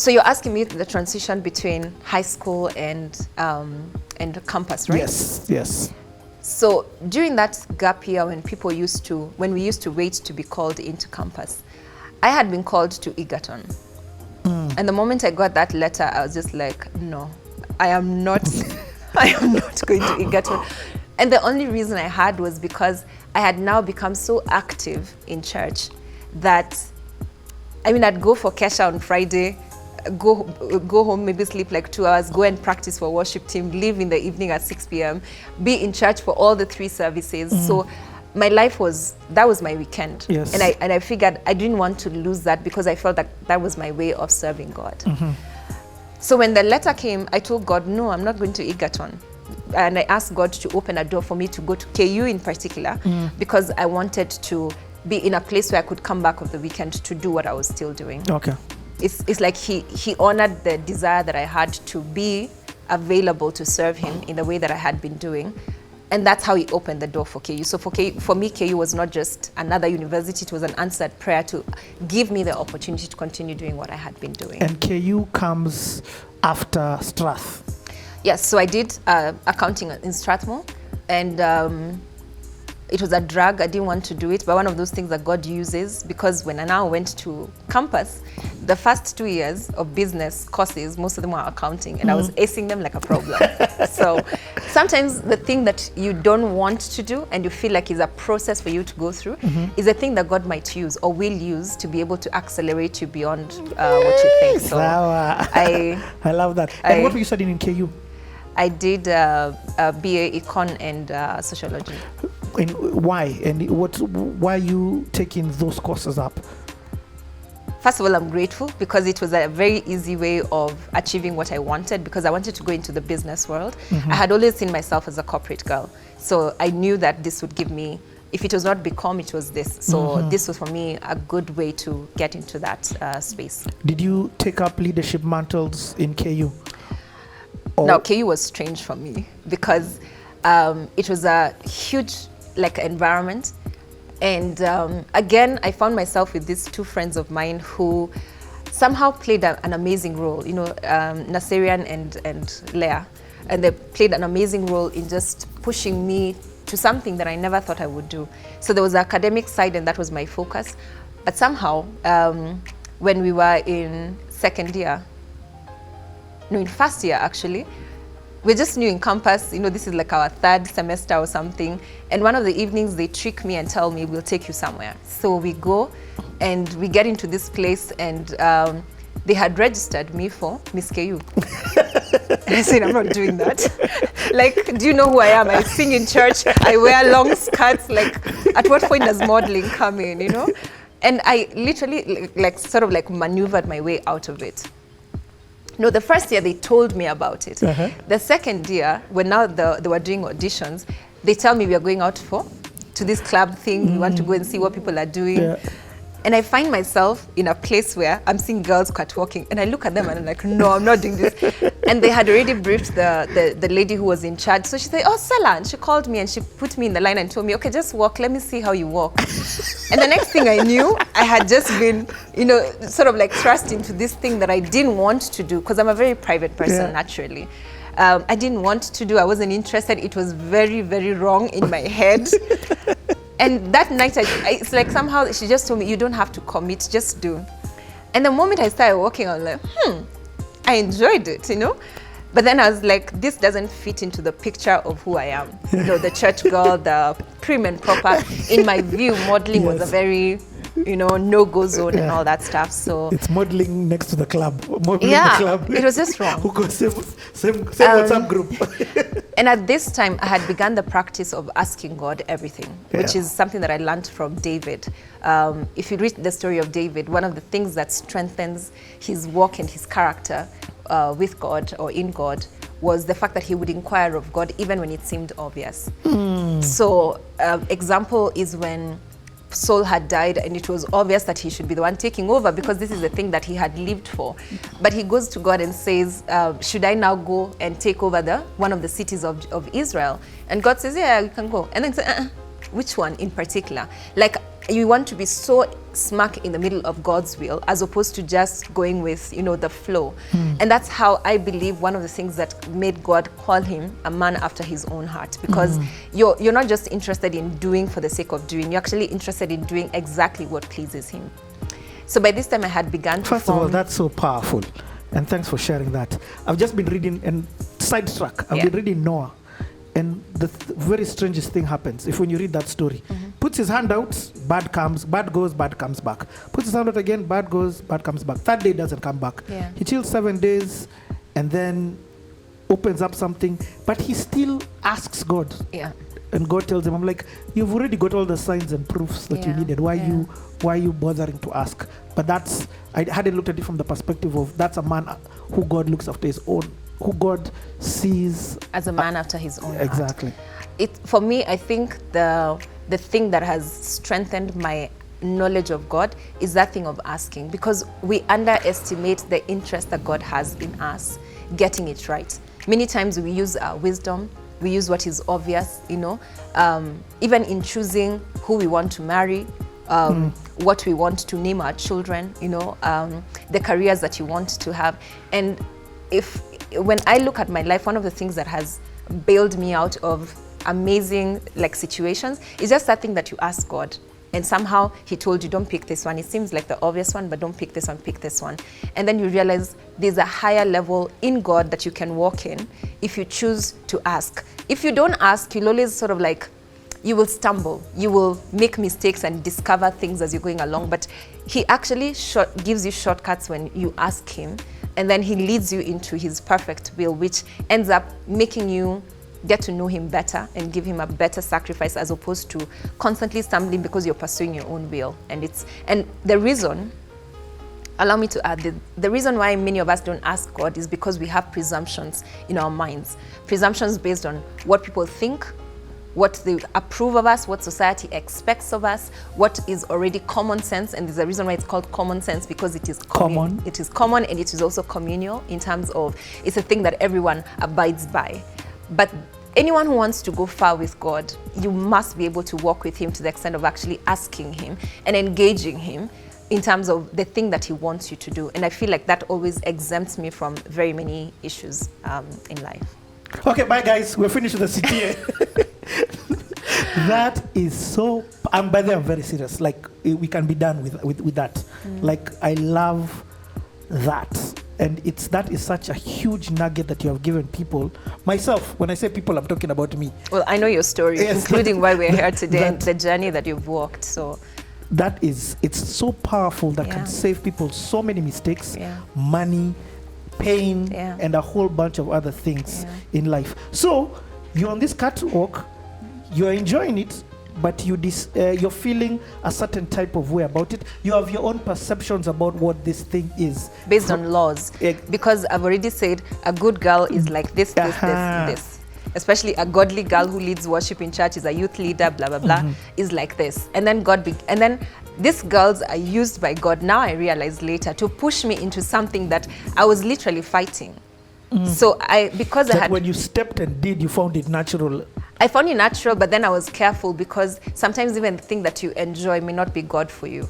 So you're asking me the transition between high school and campus, right? Yes. So during that gap year when we used to wait to be called into campus, I had been called to Egerton. And the moment I got that letter, I was just like, no, I am not going to Egerton. And the only reason I had was because I had now become so active in church that, I'd go for Kesha on Friday, go home, maybe sleep like 2 hours, go and practice for worship team, leave in the evening at 6 p.m., be in church for all the 3 services. So my life that was my weekend. Yes. And I figured I didn't want to lose that because I felt that was my way of serving God. So when the letter came, I told God, no, I'm not going to Egerton. And I asked God to open a door for me to go to KU in particular, because I wanted to be in a place where I could come back of the weekend to do what I was still doing. Okay. It's like he honored the desire that I had to be available to serve him in the way that I had been doing. And that's how he opened the door for KU. So for me, KU was not just another university, it was an answered prayer to give me the opportunity to continue doing what I had been doing. And KU comes after Strath? Yes, so I did accounting in Strathmore, and it was a drag. I didn't want to do it, but one of those things that God uses, because when I now went to campus, the first 2 years of business courses, most of them were accounting, and I was acing them like a problem. So sometimes the thing that you don't want to do and you feel like is a process for you to go through is a thing that God might use or will use to be able to accelerate you beyond what you think. So I love that. And what were you studying in KU? I did a BA Econ and Sociology. And why? And why are you taking those courses up? First of all, I'm grateful because it was a very easy way of achieving what I wanted, because I wanted to go into the business world. I had always seen myself as a corporate girl. So I knew that this would give me, if it was not BCom, it was this. So this was for me a good way to get into that space. Did you take up leadership mantles in KU? No, KU was strange for me because it was a huge environment. And again, I found myself with these 2 friends of mine who somehow played an amazing role, Naserian and Leah. And they played an amazing role in just pushing me to something that I never thought I would do. So there was the academic side, and that was my focus. But somehow, when we were in first year actually, we're just new in campus, this is like our 3rd semester or something. And one of the evenings they trick me and tell me, we'll take you somewhere. So we go and we get into this place, and they had registered me for Miss KU. And I said, I'm not doing that. Do you know who I am? I sing in church, I wear long skirts. At what point does modeling come in, And I literally maneuvered my way out of it. No, the first year they told me about it. The second year, when now they were doing auditions, they tell me we are going out to this club thing. We want to go and see what people are doing. Yeah. And I find myself in a place where I'm seeing girls catwalking, and I look at them and I'm like, no, I'm not doing this. And they had already briefed the lady who was in charge. So she said, oh, Sellah. And she called me and she put me in the line and told me, okay, just walk. Let me see how you walk. And the next thing I knew, I had just been, thrust into this thing that I didn't want to do, because I'm a very private person naturally. I didn't want to do, I wasn't interested. It was very, very wrong in my head. And that night, it's like somehow she just told me, you don't have to commit, just do. And the moment I started walking, I was like, I enjoyed it, But then I was like, this doesn't fit into the picture of who I am. The church girl, the prim and proper. In my view, modeling was a very, no-go zone and all that stuff. So it's modeling next to the club. Modeling the club. It was just wrong. Who goes same WhatsApp group. And at this time, I had begun the practice of asking God everything, which is something that I learned from David. If you read the story of David, one of the things that strengthens his walk and his character with God or in God was the fact that he would inquire of God even when it seemed obvious. So example is when Saul had died and it was obvious that he should be the one taking over, because this is the thing that he had lived for. But he goes to God and says, should I now go and take over one of the cities of Israel? And God says, yeah, you can go. And then he says, which one in particular? you want to be so smack in the middle of God's will as opposed to just going with, you know, the flow. And that's how I believe one of the things that made God call him a man after his own heart, because you're not just interested in doing for the sake of doing, you're actually interested in doing exactly what pleases him. So by this time I had begun to First of all, that's so powerful. And thanks for sharing that. I've just been reading, and sidetrack, I've been reading Noah. And the very strangest thing happens if when you read that story. Puts his hand out, bad comes, bad goes, bad comes back. Puts his hand out again, bad goes, bad comes back. Third day doesn't come back. He chills 7 days and then opens up something, but he still asks God. And God tells him, I'm like, you've already got all the signs and proofs that you needed. Why are you bothering to ask? But that's, I hadn't looked at it from the perspective of that's a man who God looks after his own, who God sees as a man after his own exactly heart. For me, I think the thing that has strengthened my knowledge of God is that thing of asking, because we underestimate the interest that God has in us getting it right. Many times we use our wisdom, we use what is obvious, you know, even in choosing who we want to marry, what we want to name our children, you know, the careers that you want to have. And when I look at my life, one of the things that has bailed me out of amazing situations is just that thing that you ask God, and somehow he told you, don't pick this one. It seems like the obvious one, but don't pick this one, pick this one. And then you realize there's a higher level in God that you can walk in if you choose to ask. If you don't ask, you'll always sort of you will stumble, you will make mistakes and discover things as you're going along. But he actually gives you shortcuts when you ask him, and then he leads you into his perfect will, which ends up making you get to know him better and give him a better sacrifice, as opposed to constantly stumbling because you're pursuing your own will. And the reason, allow me to add, the reason why many of us don't ask God is because we have presumptions in our minds. Presumptions based on what people think, what they approve of us, what society expects of us, what is already common sense. And there's a reason why it's called common sense, because it is common. It is common, and it is also communal in terms of it's a thing that everyone abides by. But anyone who wants to go far with God, you must be able to walk with him to the extent of actually asking him and engaging him in terms of the thing that he wants you to do. And I feel like that always exempts me from very many issues in life. Okay, bye guys. We're finished with the CTA. That is so, and by the way, I'm very serious. We can be done with that. I love that. And that is such a huge nugget that you have given people. Myself, when I say people, I'm talking about me. Well, I know your story, including why we're here today, and the journey that you've walked. So it's so powerful that can save people so many mistakes, money, pain, and a whole bunch of other things in life. So you're on this catwalk, you're enjoying it, but you're feeling a certain type of way about it. You have your own perceptions about what this thing is. Based on laws. Because I've already said a good girl is like this. Especially a godly girl who leads worship in church, is a youth leader, blah, blah, blah, is like this. And then and then these girls are used by God, now I realize later, to push me into something that I was literally fighting. So when you stepped and did, you found it natural. I found it natural, but then I was careful, because sometimes even the thing that you enjoy may not be God for you.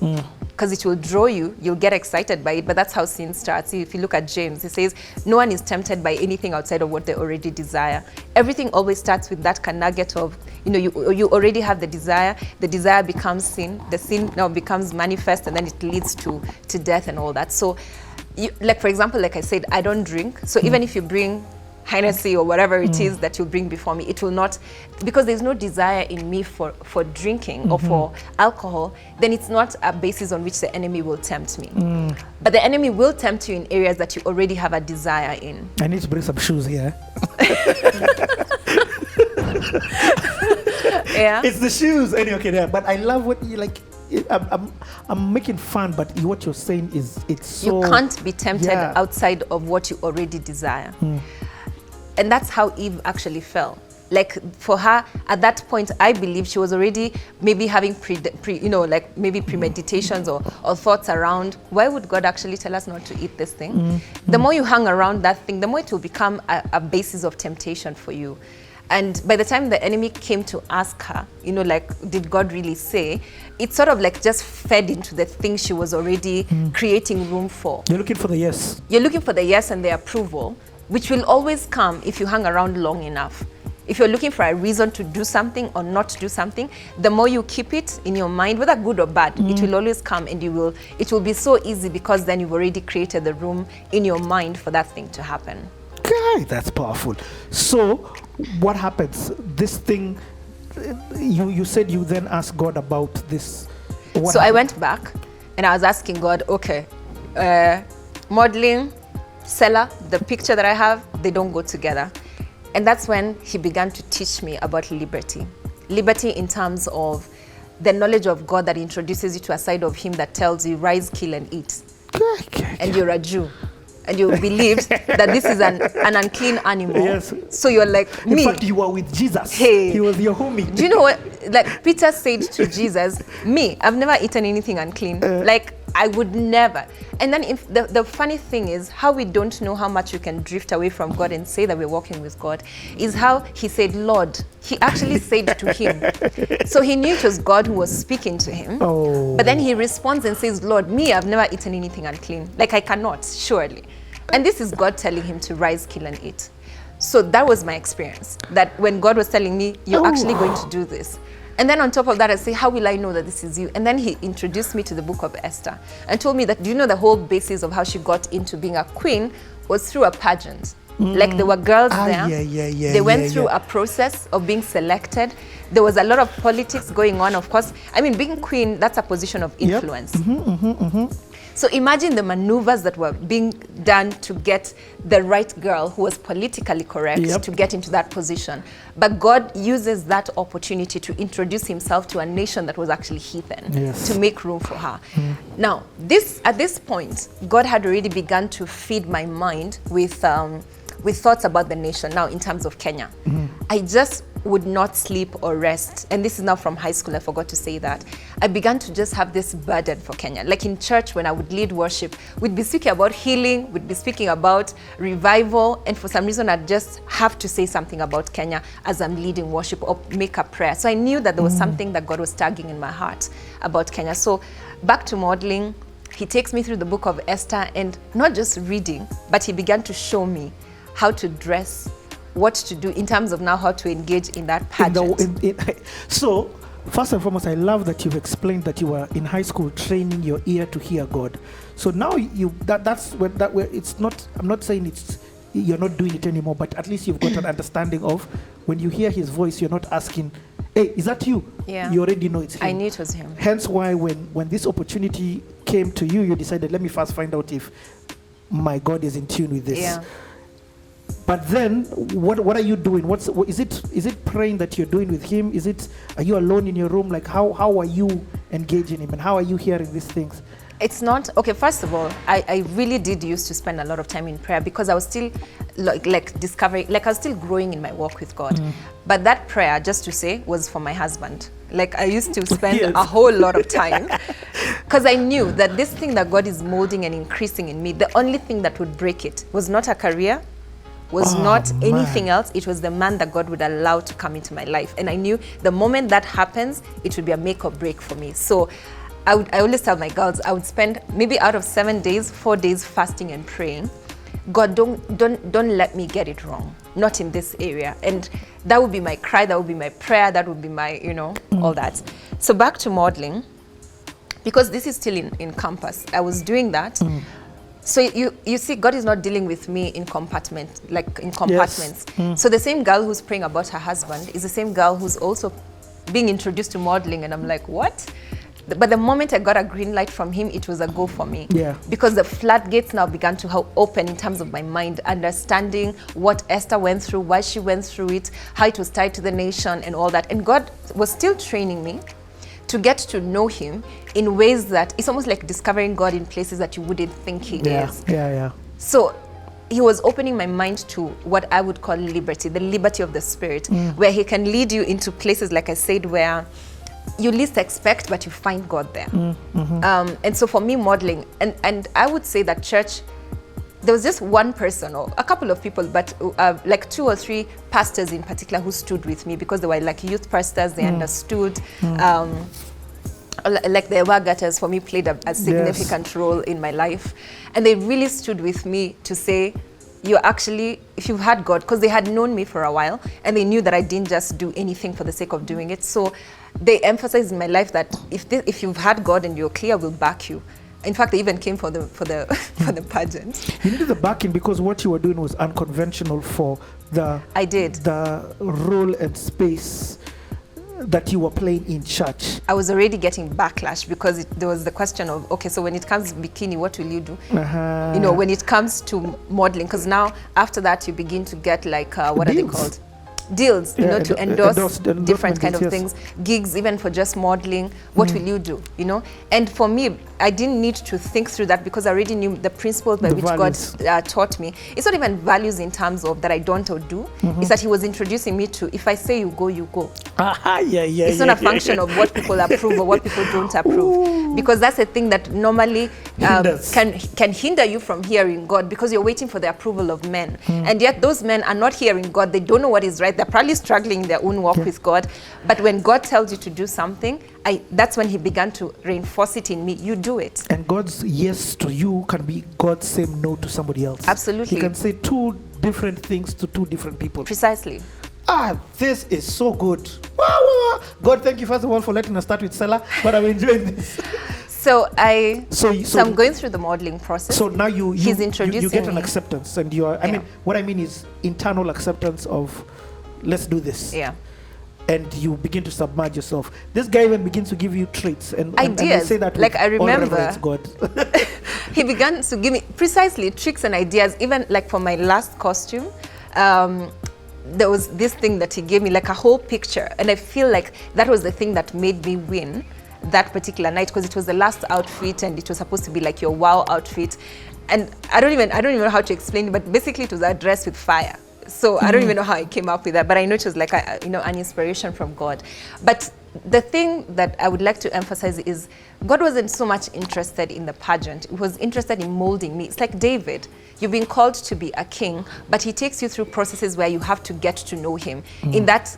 Because it will draw you, you'll get excited by it, but that's how sin starts. If you look at James, he says, no one is tempted by anything outside of what they already desire. Everything always starts with that nugget of, you already have the desire becomes sin, the sin now becomes manifest, and then it leads to death and all that. So, for example, like I said, I don't drink, so even if you bring Hennessy or whatever it is that you bring before me, it will not, because there's no desire in me for drinking or for alcohol, then it's not a basis on which the enemy will tempt me. But the enemy will tempt you in areas that you already have a desire in. I need to bring some shoes here. It's the shoes. Anyway, but I love what you like. I'm making fun, but what you're saying is it's so... You can't be tempted outside of what you already desire. And that's how Eve actually fell. For her, at that point, I believe she was already maybe having maybe premeditations or thoughts around, why would God actually tell us not to eat this thing? The more you hang around that thing, the more it will become a basis of temptation for you. And by the time the enemy came to ask her, you know, like, did God really say? It sort of like just fed into the thing she was already creating room for. You're looking for the yes. You're looking for the yes and the approval, which will always come if you hang around long enough. If you're looking for a reason to do something or not to do something, the more you keep it in your mind, whether good or bad, it will always come, and it will be so easy, because then you've already created the room in your mind for that thing to happen. Okay, that's powerful. So what happens? This thing, you said you then asked God about this. So I went back and I was asking God, okay, modeling, Sellah, the picture that I have, they don't go together. And that's when he began to teach me about liberty. Liberty in terms of the knowledge of God that introduces you to a side of him that tells you, rise, kill, and eat. And you're a Jew. And you believed that this is an unclean animal. Yes. So you're like, me. In fact, you were with Jesus. Hey. He was your homie. Do you know what? Like Peter said to Jesus, me, I've never eaten anything unclean. Like, I would never. And then if the funny thing is, how we don't know how much you can drift away from God and say that we're walking with God, is how he said, Lord. He actually said to him. So he knew it was God who was speaking to him. Oh. But then he responds and says, Lord, me, I've never eaten anything unclean. Like, I cannot, surely. And this is God telling him to rise, kill, and eat. So that was my experience. That when God was telling me, you're actually going to do this. And then on top of that, I say, how will I know that this is you? And then he introduced me to the book of Esther and told me that, do you know the whole basis of how she got into being a queen was through a pageant. Like, there were girls there. They went through a process of being selected. There was a lot of politics going on, of course. I mean, being queen, that's a position of influence. So imagine the maneuvers that were being done to get the right girl who was politically correct to get into that position. But God uses that opportunity to introduce himself to a nation that was actually heathen, to make room for her. Now, at this point, God had already begun to feed my mind with thoughts about the nation now in terms of Kenya. I just would not sleep or rest. And this is now from high school, I forgot to say that. I began to just have this burden for Kenya. Like in church, when I would lead worship, we'd be speaking about healing, we'd be speaking about revival, and for some reason I'd just have to say something about Kenya as I'm leading worship or make a prayer. So I knew that there was something that God was tagging in my heart about Kenya. So back to modeling, he takes me through the book of Esther, and not just reading, but he began to show me how to dress, what to do in terms of now how to engage in that pageant. So, first and foremost, I love that you've explained that you were in high school training your ear to hear God. So now that's where it's not. I'm not saying you're not doing it anymore, but at least you've got an understanding of when you hear his voice, you're not asking, "Hey, is that you?" Yeah. You already know it's him. I knew it was him. Hence why when this opportunity came to you, you decided, let me first find out if my God is in tune with this. Yeah. But then, what are you doing? Is it praying that you're doing with him? Are you alone in your room? Like, how are you engaging him, and how are you hearing these things? It's not, okay, first of all, I really did used to spend a lot of time in prayer because I was still like discovering, like I was still growing in my walk with God. But that prayer, just to say, was for my husband. Like I used to spend a whole lot of time because I knew that this thing that God is molding and increasing in me, the only thing that would break it was not a career, was not anything else. It was the man that God would allow to come into my life. And I knew the moment that happens, it would be a make or break for me. So I always tell my girls, I would spend maybe out of 7 days, 4 days fasting and praying. God, don't let me get it wrong. Not in this area. And that would be my cry, that would be my prayer, that would be my, all that. So back to modeling, because this is still in campus, I was doing that. So you see, God is not dealing with me in compartments. So the same girl who's praying about her husband is the same girl who's also being introduced to modeling, and I'm like, what? But the moment I got a green light from him, it was a go for me. Yeah. Because the floodgates now began to open in terms of my mind, understanding what Esther went through, why she went through it, how it was tied to the nation and all that. And God was still training me to get to know him in ways that it's almost like discovering God in places that you wouldn't think he is. So he was opening my mind to what I would call liberty, the liberty of the spirit, where he can lead you into places, like I said, where you least expect, but you find God there. And so for me, modeling, and I would say that church, there was just one person or a couple of people, but like 2 or 3 pastors in particular who stood with me, because they were like youth pastors. They understood. Like the Wagatas for me played a significant role in my life, and they really stood with me to say, you're actually, if you've had God, because they had known me for a while and they knew that I didn't just do anything for the sake of doing it. So they emphasized in my life that if you've had God and you're clear, we'll back you. In fact, they even came for the for the pageant. You needed the backing because what you were doing was unconventional for the role and space that you were playing in church. I was already getting backlash because there was the question of, okay, so when it comes to bikini, what will you do? You know, when it comes to modeling, because now after that you begin to get like what Deals. are they called? Deals, you know, to endorse different kind of deals, things, gigs, even for just modeling. What will you do? You know, and for me, I didn't need to think through that because I already knew the principles by which values. God taught me. It's not even values in terms of that I don't or do. It's that He was introducing me to, if I say you go, you go. It's not a function of what people approve or what people don't approve, because that's a thing that normally can hinder you from hearing God, because you're waiting for the approval of men, and yet those men are not hearing God. They don't know what is right. They're probably struggling in their own walk with God. But when God tells you to do something, that's when He began to reinforce it in me. You do it. And God's yes to you can be God's same no to somebody else. Absolutely. He can say 2 different things to 2 different people. Precisely. This is so good. God, thank you first of all for letting us start with Sellah, but I'm enjoying this. So I'm going through the modeling process. So now He's introducing you get an me. acceptance, and you are. I mean, what I mean is internal acceptance of, let's do this. Yeah. And you begin to submerge yourself. This guy even begins to give you traits and ideas. And I say that like I remember, God. He began to give me precisely tricks and ideas. Even like for my last costume, there was this thing that he gave me, like a whole picture, and I feel like that was the thing that made me win that particular night, because it was the last outfit and it was supposed to be like your wow outfit. And I don't even know how to explain it, but basically it was a dress with fire. So I don't even know how I came up with that, but I know it was like an inspiration from God. But the thing that I would like to emphasize is God wasn't so much interested in the pageant. He was interested in molding me. It's like David. You've been called to be a king, but He takes you through processes where you have to get to know Him. In that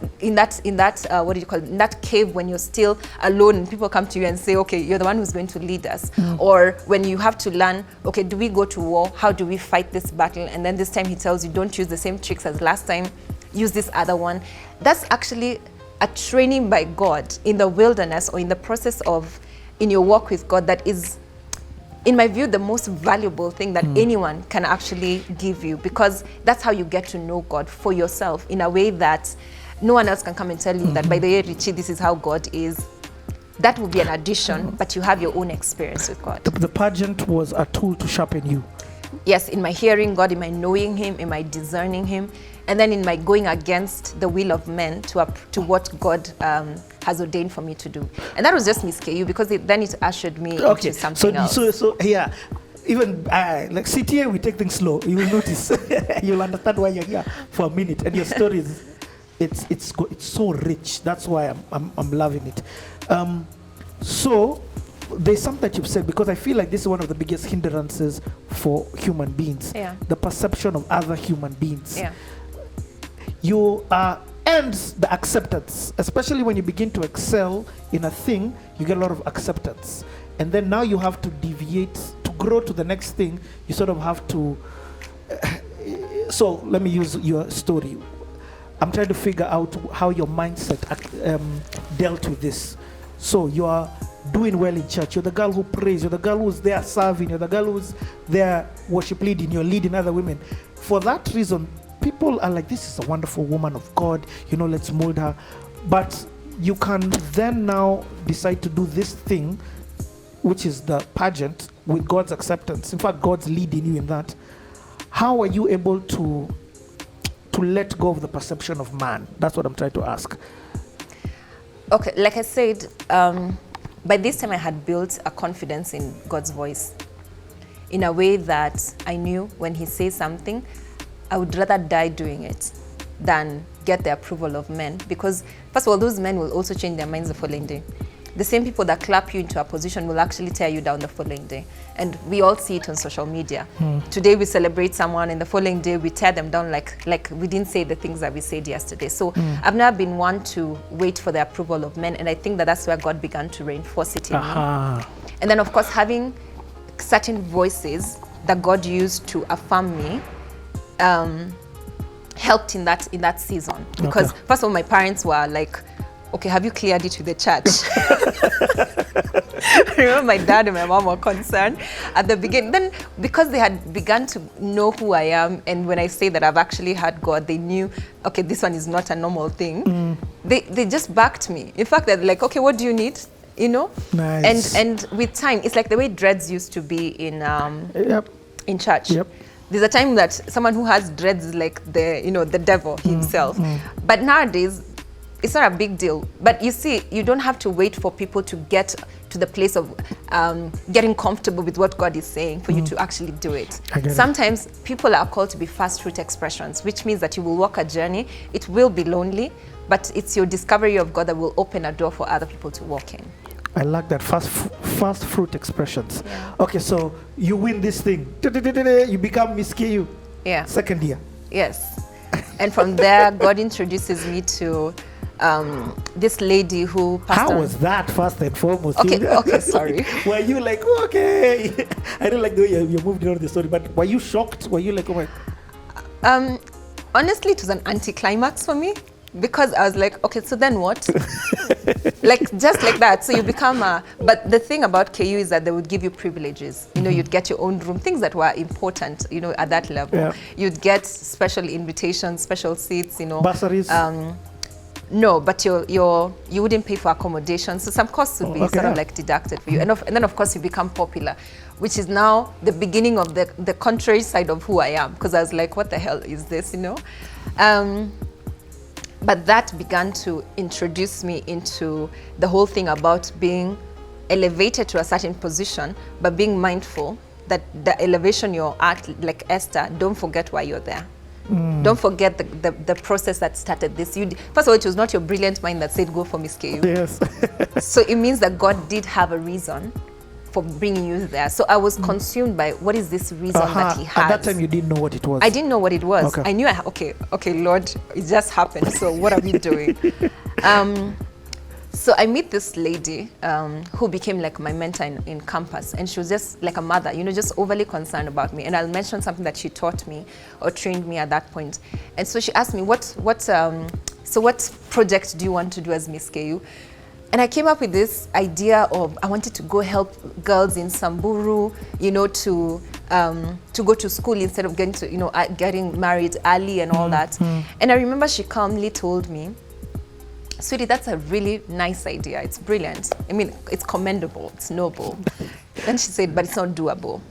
what do you call it? In that cave, when you're still alone and people come to you and say, okay, you're the one who's going to lead us. Or when you have to learn, okay, do we go to war? How do we fight this battle? And then this time He tells you, don't use the same tricks as last time. Use this other one. That's actually a training by God in the wilderness or in the process of, in your walk with God, that is, in my view, the most valuable thing that anyone can actually give you, because that's how you get to know God for yourself in a way that no one else can come and tell you that, by the way, Richie, this is how God is. That will be an addition, but you have your own experience with God. The pageant was a tool to sharpen you. Yes, in my hearing God, in my knowing Him, in my discerning Him, and then in my going against the will of men to what God has ordained for me to do. And that was just Miss KU, because then it ushered me into something else. So yeah, even like CTA, we take things slow. You will notice, you'll understand why you're here for a minute, and your story is, it's so rich. That's why I'm loving it. So there's something that you've said, because I feel like this is one of the biggest hindrances for human beings. Yeah. The perception of other human beings. Yeah. You ends the acceptance, especially when you begin to excel in a thing, you get a lot of acceptance. And then now you have to deviate, to grow to the next thing, you sort of have to, so let me use your story. I'm trying to figure out how your mindset dealt with this. So you are doing well in church, you're the girl who prays, you're the girl who's there serving, you're the girl who's there worship leading, you're leading other women. For that reason, people are like, this is a wonderful woman of God, let's mold her. But you can then now decide to do this thing, which is the pageant, with God's acceptance. In fact, God's leading you in that. How are you able to let go of the perception of man? That's what I'm trying to ask. Okay, like I said, by this time I had built a confidence in God's voice in a way that I knew when He says something, I would rather die doing it than get the approval of men. Because, first of all, those men will also change their minds the following day. the same people that clap you into a position will actually tear you down the following day. And we all see it on social media. Today we celebrate someone, and the following day we tear them down like we didn't say the things that we said yesterday. So I've never been one to wait for the approval of men, and I think that that's where God began to reinforce it in me. And then, of course, having certain voices that God used to affirm me helped in that season. Because first of all, my parents were like, okay, have you cleared it with the church? I remember my dad and my mom were concerned at the beginning. Then, because they had begun to know who I am, and when I say that I've actually had God, they knew, okay, this one is not a normal thing. They just backed me. In fact, they're like, okay, what do you need? You know? Nice. And with time, it's like the way dreads used to be in church. There's a time that someone who has dreads is like the devil himself. But nowadays, it's not a big deal. But you see, you don't have to wait for people to get to the place of getting comfortable with what God is saying for you to actually do it. Sometimes people are called to be first fruit expressions, which means that you will walk a journey. It will be lonely, but it's your discovery of God that will open a door for other people to walk in. I like that, fast fruit expressions. Okay, so you win this thing. You become Miss KU. Second year. Yes. And from there, God introduces me to this lady who passed How on. was that, first and foremost? Okay, sorry. Were you like, okay? I don't like the way you moved on the story, but were you shocked? Were you like, oh my? Honestly, it was an anticlimax for me, because I was like, okay, so then what? Like, just like that. So you become but the thing about KU is that they would give you privileges. You know, you'd get your own room, things that were important, you know, at that level. You'd get special invitations, special seats, you know. Bursaries? No, but you wouldn't pay for accommodation. So some costs would be sort of like deducted for you. And then, of course, you become popular, which is now the beginning of the contrary side of who I am. Because I was like, what the hell is this, you know? But that began to introduce me into the whole thing about being elevated to a certain position, but being mindful that the elevation you're at, like Esther, don't forget why you're there. Don't forget the process that started this. First of all, it was not your brilliant mind that said, go for Miss KU. Yes. So it means that God did have a reason for bringing you there. So I was consumed by, what is this reason that he has? At that time, you didn't know what it was. I didn't know what it was. I knew, okay, Lord, it just happened. So what are we doing? So I meet this lady who became like my mentor in campus, and she was just like a mother, you know, just overly concerned about me. And I'll mention something that she taught me or trained me at that point. And so she asked me, so what project do you want to do as Miss KU? And I came up with this idea of, I wanted to go help girls in Samburu, you know, to go to school instead of getting married early and all that. And I remember she calmly told me, sweetie, that's a really nice idea. It's brilliant. I mean, it's commendable. It's noble. Then she said, but it's not doable.